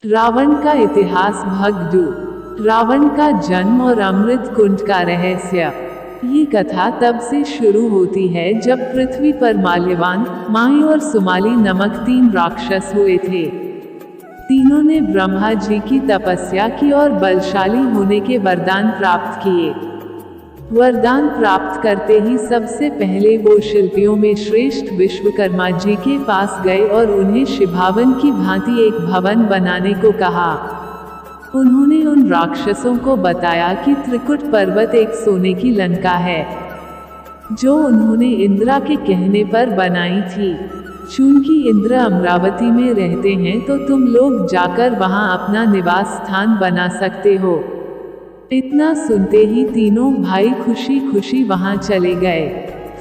रावण का इतिहास भाग 2। रावण का जन्म और अमृत कुंड का रहस्य। ये कथा तब से शुरू होती है जब पृथ्वी पर माल्यवान, माही और सुमाली नामक 3 राक्षस हुए थे। तीनों ने ब्रह्मा जी की तपस्या की और बलशाली होने के वरदान प्राप्त किए। वरदान प्राप्त करते ही सबसे पहले वो शिल्पियों में श्रेष्ठ विश्वकर्मा जी के पास गए और उन्हें शिभावन की भांति एक भवन बनाने को कहा। उन्होंने उन राक्षसों को बताया कि त्रिकुट पर्वत एक सोने की लंका है, जो उन्होंने इंद्रा के कहने पर बनाई थी। चूंकि इंद्र अमरावती में रहते हैं तो तुम लोग जाकर वहां अपना निवास स्थान बना सकते हो। इतना सुनते ही तीनों भाई खुशी खुशी वहां चले गए।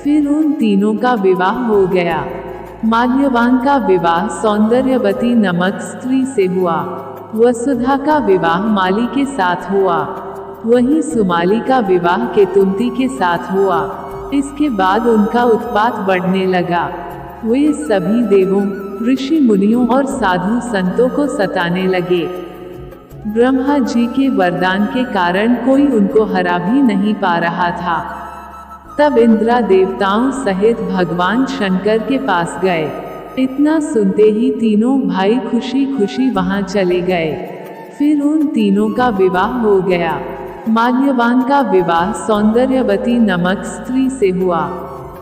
फिर उन तीनों का विवाह हो गया। माल्यवान का विवाह सौंदर्यवती नामक स्त्री से हुआ। वसुधा का विवाह माली के साथ हुआ। वहीं सुमाली का विवाह केतुमती के साथ हुआ। इसके बाद उनका उत्पात बढ़ने लगा। वे सभी देवों, ऋषि मुनियों और साधु संतों को सताने लगे। ब्रह्मा जी के वरदान के कारण कोई उनको हरा भी नहीं पा रहा था। तब इंद्रा देवताओं सहित भगवान शंकर के पास गए। इतना सुनते ही तीनों भाई खुशी खुशी वहां चले गए। फिर उन तीनों का विवाह हो गया। माल्यवान का विवाह सौंदर्यवती नामक स्त्री से हुआ,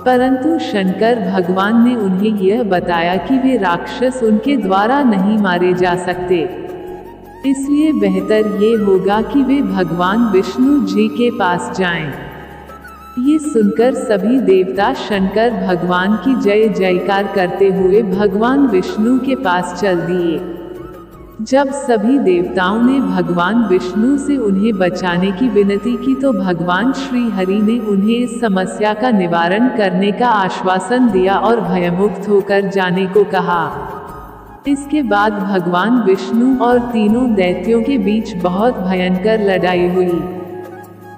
परंतु शंकर भगवान ने उन्हें यह बताया कि वे राक्षस उनके द्वारा नहीं मारे जा सकते, इसलिए बेहतर ये होगा कि वे भगवान विष्णु जी के पास जाएं। ये सुनकर सभी देवता शंकर भगवान की जय जयकार करते हुए भगवान विष्णु के पास चल दिए। जब सभी देवताओं ने भगवान विष्णु से उन्हें बचाने की विनती की तो भगवान श्री हरि ने उन्हें इस समस्या का निवारण करने का आश्वासन दिया और भयमुक्त होकर जाने को कहा। इसके बाद भगवान विष्णु और तीनों दैत्यों के बीच बहुत भयंकर लड़ाई हुई,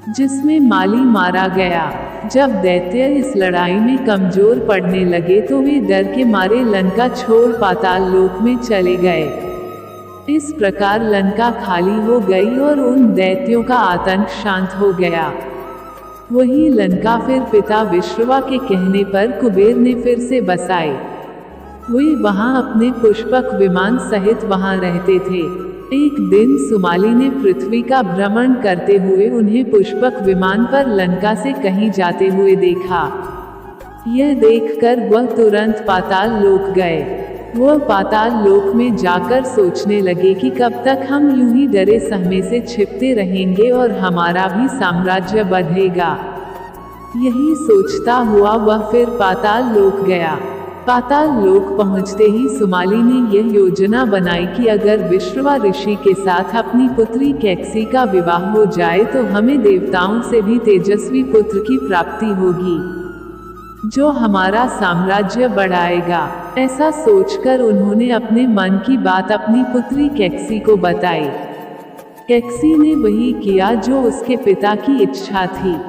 जिसमें माली मारा गया। जब दैत्य इस लड़ाई में कमजोर पड़ने लगे तो वे डर के मारे लंका छोड़ पाताल लोक में चले गए। इस प्रकार लंका खाली हो गई और उन दैत्यों का आतंक शांत हो गया। वही लंका फिर पिता विश्रवा के कहने पर कुबेर ने फिर से बसाई। वे वहां अपने पुष्पक विमान सहित वहां रहते थे। एक दिन सुमाली ने पृथ्वी का भ्रमण करते हुए उन्हें पुष्पक विमान पर लंका से कहीं जाते हुए देखा। यह देखकर वह तुरंत पाताल लोक गए। वह पाताल लोक में जाकर सोचने लगे कि कब तक हम यूं ही डरे सहमे से छिपते रहेंगे और हमारा भी साम्राज्य बढ़ेगा। यही सोचता हुआ वह फिर पाताल लोक गया। पाताल लोक पहुंचते ही सुमाली ने यह योजना बनाई कि अगर विश्रवा ऋषि के साथ अपनी पुत्री कैकसी का विवाह हो जाए तो हमें देवताओं से भी तेजस्वी पुत्र की प्राप्ति होगी, जो हमारा साम्राज्य बढ़ाएगा। ऐसा सोचकर उन्होंने अपने मन की बात अपनी पुत्री कैकसी को बताई। कैकसी ने वही किया जो उसके पिता की इच्छा थी।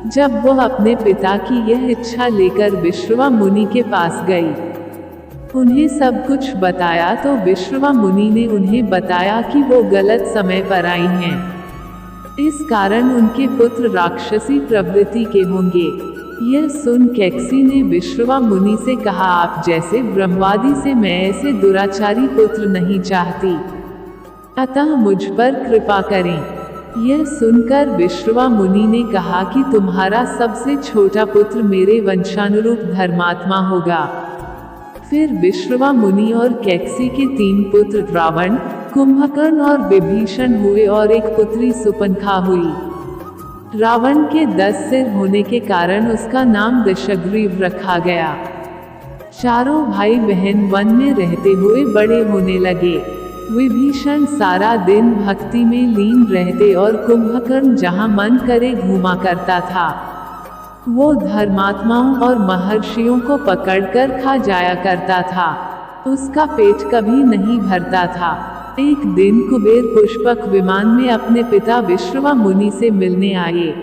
जब वह अपने पिता की यह इच्छा लेकर विश्रवा मुनि के पास गई, उन्हें सब कुछ बताया तो विश्रवा मुनि ने उन्हें बताया कि वो गलत समय पर आई हैं। इस कारण उनके पुत्र राक्षसी प्रवृत्ति के होंगे। यह सुन कैकसी ने विश्रवा मुनि से कहा, आप जैसे ब्रह्मवादी से मैं ऐसे दुराचारी पुत्र नहीं चाहती, अतः मुझ पर कृपा करें। यह सुनकर विश्रवा मुनि ने कहा कि तुम्हारा सबसे छोटा पुत्र मेरे वंशानुरूप धर्मात्मा होगा। फिर विश्रवा मुनि और कैकसी के 3 पुत्र रावण, कुंभकर्ण और विभीषण हुए और एक पुत्री सुपंखा हुई। रावण के 10 सिर होने के कारण उसका नाम दशग्रीव रखा गया। चारों भाई बहन वन में रहते हुए बड़े होने लगे। विभीषण सारा दिन भक्ति में लीन रहते और कुंभकर्ण जहां मन करे घूमा करता था। वो धर्मात्माओं और महर्षियों को पकड़कर खा जाया करता था। उसका पेट कभी नहीं भरता था। एक दिन कुबेर पुष्पक विमान में अपने पिता विश्रवा मुनि से मिलने आए।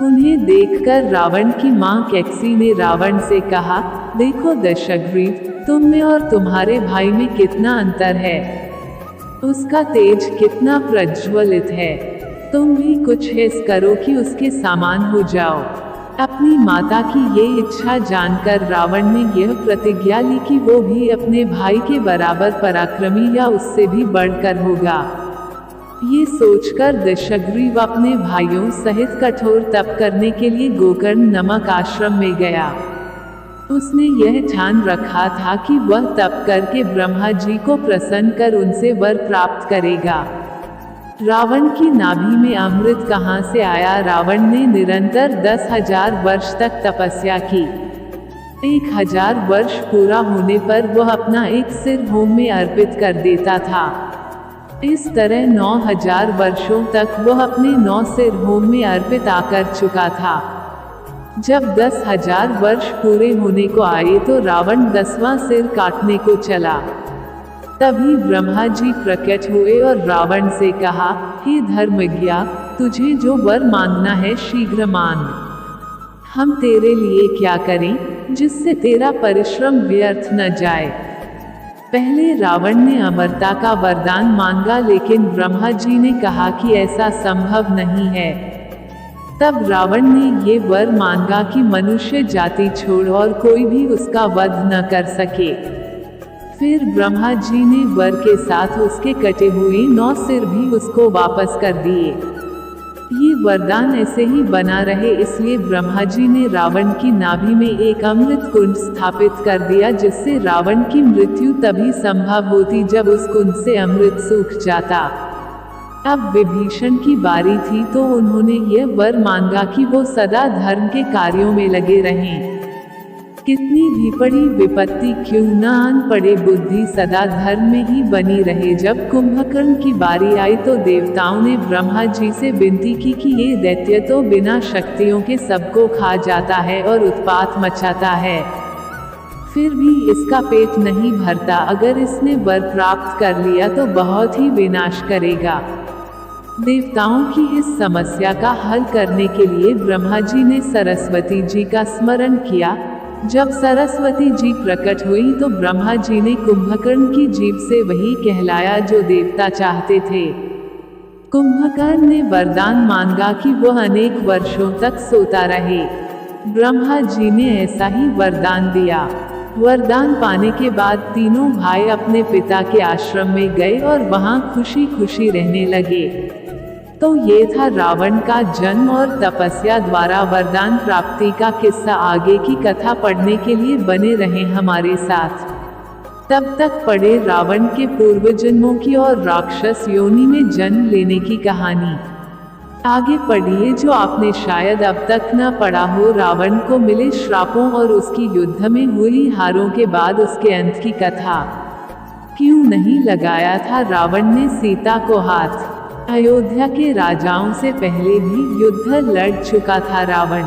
उन्हें देखकर रावण की मां कैकसी ने रावण से कहा, देखो दशग्रीव, तुम में और तुम्हारे भाई में कितना अंतर है। उसका तेज कितना प्रज्वलित है। तुम भी कुछ ऐसा करो कि उसके समान हो जाओ। अपनी माता की ये इच्छा जानकर रावण ने यह प्रतिज्ञा ली कि वो भी अपने भाई के बराबर पराक्रमी या उससे भी बढ़कर होगा। ये सोचकर दशग्रीव अपने भाइयों सहित कठोर तप करने के लिए गोकर्ण नामक आश्रम में गया। उसने यह ठान रखा था कि वह तप करके ब्रह्मा जी को प्रसन्न कर उनसे वर प्राप्त करेगा। रावण की नाभि में अमृत कहाँ से आया? रावण ने निरंतर 10,000 वर्ष तक तपस्या की। 1,000 वर्ष पूरा होने पर वह अपना एक सिर होम में अर्पित कर देता था। इस तरह 9,000 वर्षों तक वह अपने 9 सिर होम में अर्पित आकर चुका था। जब 10,000 वर्ष पूरे होने को आए तो रावण 10वां सिर काटने को चला। तभी ब्रह्मा जी प्रकट हुए और रावण से कहा, हे धर्मज्ञ, तुझे जो वर मांगना है शीघ्र मांग। हम तेरे लिए क्या करें जिससे तेरा परिश्रम व्यर्थ न जाए। पहले रावण ने अमरता का वरदान मांगा, लेकिन ब्रह्मा जी ने कहा कि ऐसा संभव नहीं है। तब रावण ने ये वर मांगा कि मनुष्य जाति छोड़ और कोई भी उसका वध न कर सके। फिर ब्रह्मा जी ने वर के साथ उसके कटे हुए 9 सिर भी उसको वापस कर दिए। ये वरदान ऐसे ही बना रहे, इसलिए ब्रह्मा जी ने रावण की नाभि में एक अमृत कुंड स्थापित कर दिया, जिससे रावण की मृत्यु तभी संभव होती जब उस कुंड से अमृत सूख जाता। अब विभीषण की बारी थी तो उन्होंने यह वर मांगा कि वो सदा धर्म के कार्यों में लगे रहें। कितनी भी बड़ी विपत्ति क्यों न आन पड़े, बुद्धि सदा धर्म में ही बनी रहे। जब कुंभकर्ण की बारी आई तो देवताओं ने ब्रह्मा जी से विनती की कि ये दैत्य तो बिना शक्तियों के सबको खा जाता है और उत्पात मचाता है, फिर भी इसका पेट नहीं भरता। अगर इसने वर प्राप्त कर लिया तो बहुत ही विनाश करेगा। देवताओं की इस समस्या का हल करने के लिए ब्रह्मा जी ने सरस्वती जी का स्मरण किया। जब सरस्वती जी प्रकट हुई तो ब्रह्मा जी ने कुंभकर्ण की जीभ से वही कहलाया जो देवता चाहते थे। कुंभकर्ण ने वरदान मांगा कि वह अनेक वर्षों तक सोता रहे। ब्रह्मा जी ने ऐसा ही वरदान दिया। वरदान पाने के बाद तीनों भाई अपने पिता के आश्रम में गए और वहां खुशी खुशी रहने लगे। तो ये था रावण का जन्म और तपस्या द्वारा वरदान प्राप्ति का किस्सा। आगे की कथा पढ़ने के लिए बने रहें हमारे साथ। तब तक पढ़े रावण के पूर्व जन्मों की और राक्षस योनि में जन्म लेने की कहानी। आगे पढ़िए जो आपने शायद अब तक न पढ़ा हो। रावण को मिले श्रापों और उसकी युद्ध में हुई हारों के बाद उसके अंत की कथा। क्यों नहीं लगाया था रावण ने सीता को हाथ? अयोध्या के राजाओं से पहले भी युद्ध लड़ चुका था रावण।